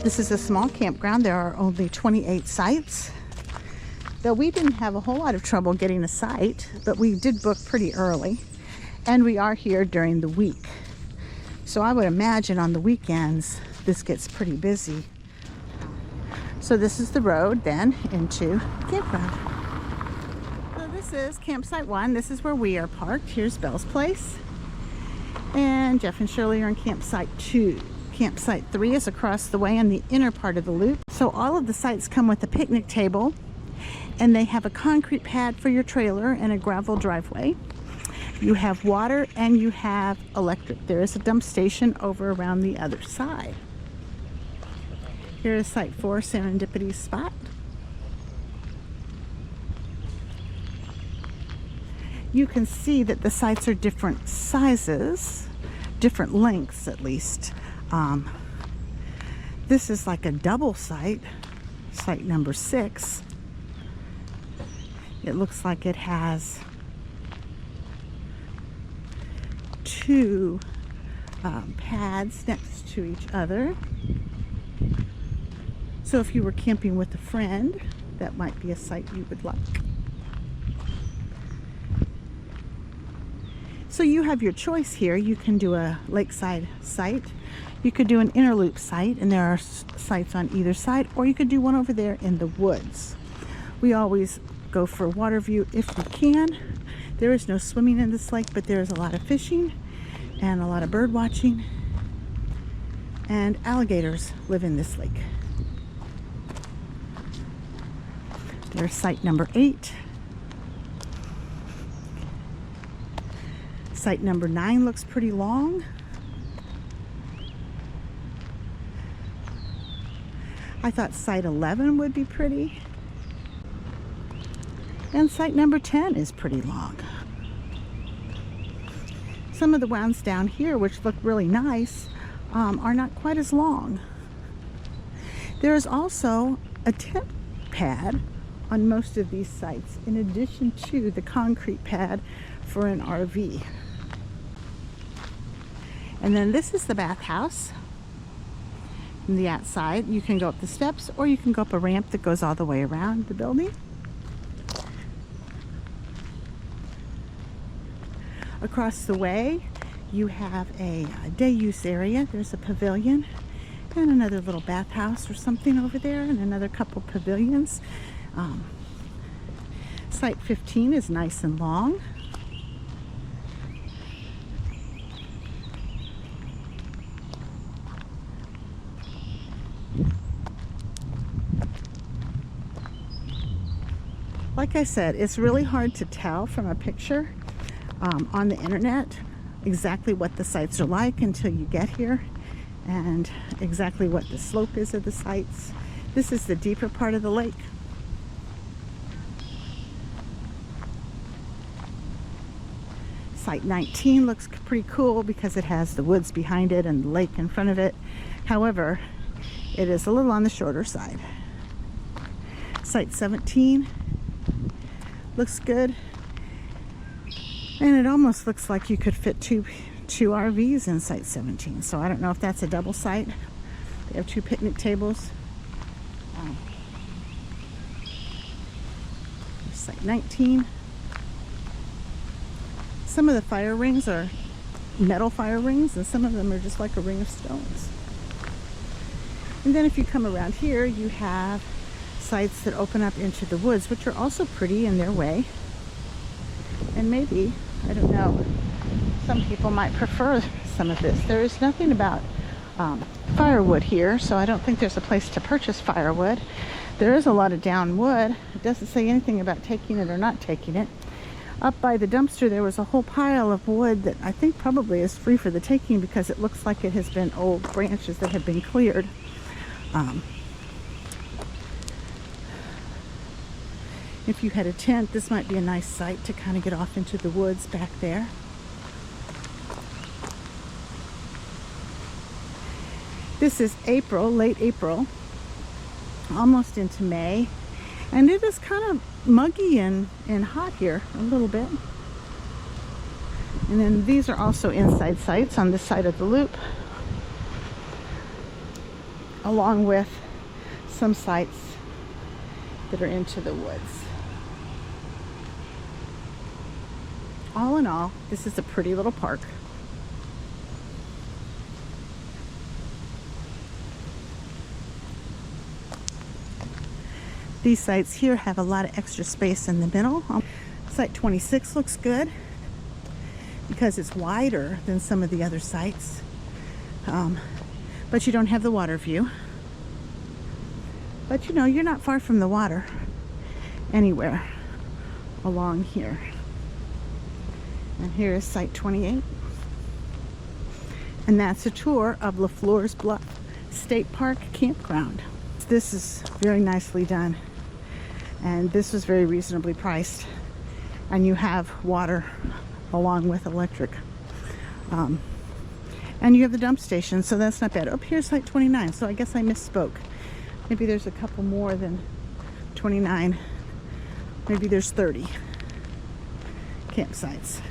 This is a small campground. There are only 28 sites. Though we didn't have a whole lot of trouble getting a site, but we did book pretty early. And we are here during the week. So I would imagine on the weekends, this gets pretty busy. So this is the road then into the campground. So this is campsite 1. This is where we are parked. Here's Belle's place. And Jeff and Shirley are in campsite 2. Campsite 3 is across the way in the inner part of the loop. So all of the sites come with a picnic table, and they have a concrete pad for your trailer and a gravel driveway. You have water and you have electric. There is a dump station over around the other side. Here is site 4, Serendipity Spot. You can see that the sites are different sizes, different lengths at least. This is like a double site, site number 6. It looks like it has 2 pads next to each other. So if you were camping with a friend, that might be a site you would like. So you have your choice here. You can do a lakeside site. You could do an inner loop site, and there are sites on either side, or you could do one over there in the woods. We always go for water view if we can. There is no swimming in this lake, but there is a lot of fishing and a lot of bird watching, and alligators live in this lake. There's site number 8. Site number 9 looks pretty long. I thought site 11 would be pretty. And site number 10 is pretty long. Some of the ones down here, which look really nice, are not quite as long. There is also a tent pad on most of these sites, in addition to the concrete pad for an RV. And then this is the bathhouse. From the outside, you can go up the steps, or you can go up a ramp that goes all the way around the building. Across the way, you have a day use area. There's a pavilion and another little bathhouse or something over there, and another couple pavilions. Site 15 is nice and long. Like I said, it's really hard to tell from a picture on the internet exactly what the sites are like until you get here, and exactly what the slope is of the sites. This is the deeper part of the lake. Site 19 looks pretty cool because it has the woods behind it and the lake in front of it. However, it is a little on the shorter side. Site 17 looks good, and it almost looks like you could fit two RVs in site 17. So I don't know if that's a double site. They have 2 picnic tables. Site 19. Some of the fire rings are metal fire rings, and some of them are just like a ring of stones. And then if you come around here, you have sites that open up into the woods, which are also pretty in their way. And maybe, I don't know, some people might prefer some of this. There is nothing about firewood here, so I don't think there's a place to purchase firewood. There is a lot of down wood. It doesn't say anything about taking it or not taking it. Up by the dumpster, there was a whole pile of wood that I think probably is free for the taking, because it looks like it has been old branches that have been cleared. If you had a tent, this might be a nice site to kind of get off into the woods back there. This is April, late April, almost into May, and it is kind of muggy and hot here a little bit. And then these are also inside sites on this side of the loop. along with some sites that are into the woods. All in all, this is a pretty little park. These sites here have a lot of extra space in the middle. Site 26 looks good because it's wider than some of the other sites, but you don't have the water view. But you know, you're not far from the water anywhere along here. And here is site 28, and that's a tour of LeFleur's Bluff State Park Campground. This is very nicely done, and this was very reasonably priced, and you have water along with electric, and you have the dump station, so that's not bad. Oh, here's site 29, so I guess I misspoke. Maybe there's a couple more than 29. Maybe there's 30 campsites.